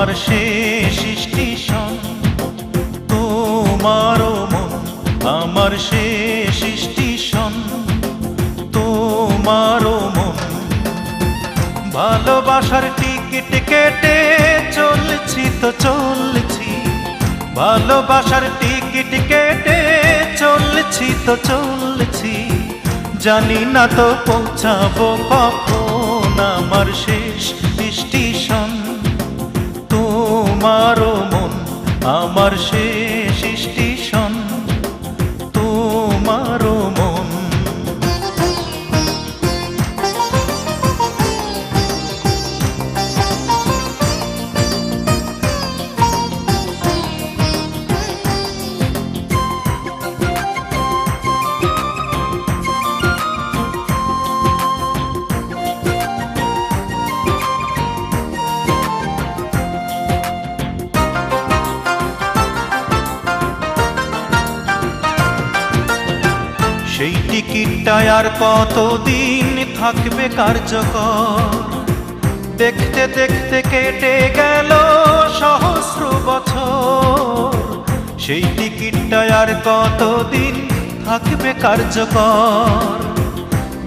আমার শেষ স্টেশন তোমারও মন, আমার শেষ স্টেশন তোমারও মন। ভালোবাসার টিকিট কেটে চলছি তো চলছি, ভালোবাসার টিকিট কেটে চলছি তো চলছি, জানি না তো পৌঁছাবো কখন আমার শেষ স্টেশন তোমারও মন, আমার শেষ স্টেশন তোমারও মন। সেই টিকিটটা আর কতদিন থাকবে কার্যকর, দেখতে দেখতে কেটে গেল সহস্র বছর। সেই টিকিটটা আর কতদিন থাকবে কার্যকর,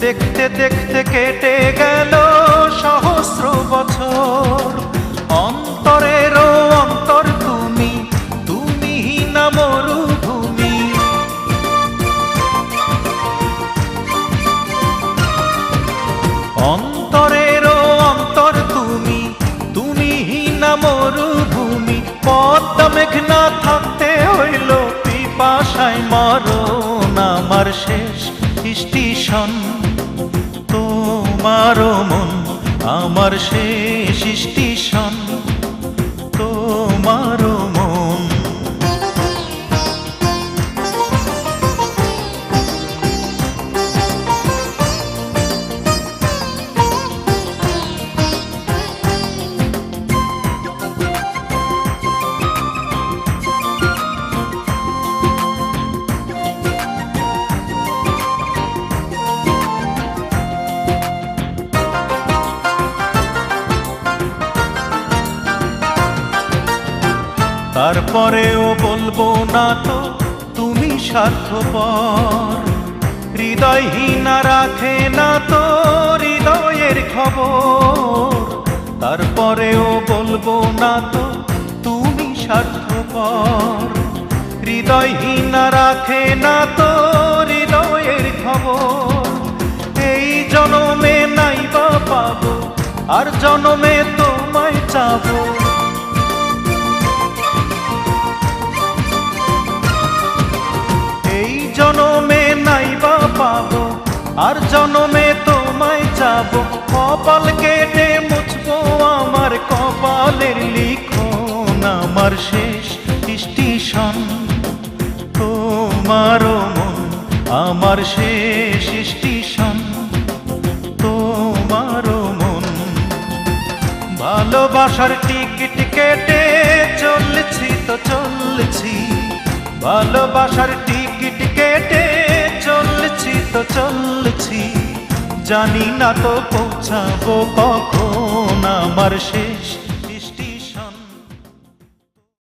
দেখতে দেখতে কেটে গেল সহস্র বছর। অন্তরেরও অন্তর তুমি, তুমি না মরুভূমি। অন্তরেরও অন্তর তুমি, তুমি না মরুভূমি। পদ্মা মেঘনা থাকতে হইল পিপাসায় মরণ, আমার শেষ স্টেশন তোমারও মন, আমার শেষ স্টেশন তোমারও মন। তারপরেও বলবো না তো তুমি স্বার্থপর, হৃদয়হীনা রাখে না তো হৃদয়ের খবর। তারপরেও বলবো না তো তুমি স্বার্থপর, হৃদয়হীনা রাখে না তো হৃদয়ের খবর। এই জনমে নাইবা পাবো, আর জনমে তোমায় চাবো। জনমে নাইবা পাবো, আর জনমে তোমায় যাবো। কপাল কেটে মুছবো আমার কপালের লিখন, আমার শেষ স্টেশন তোমারও মন, আমার শেষ স্টেশন তোমারও মন। ভালোবাসার টিকিট কেটে চলছি তো চলছি, ভালোবাসার টিকিট কেটে চলছি তো চলছি, জানি না তো পৌঁছাবো কখন আমার শেষ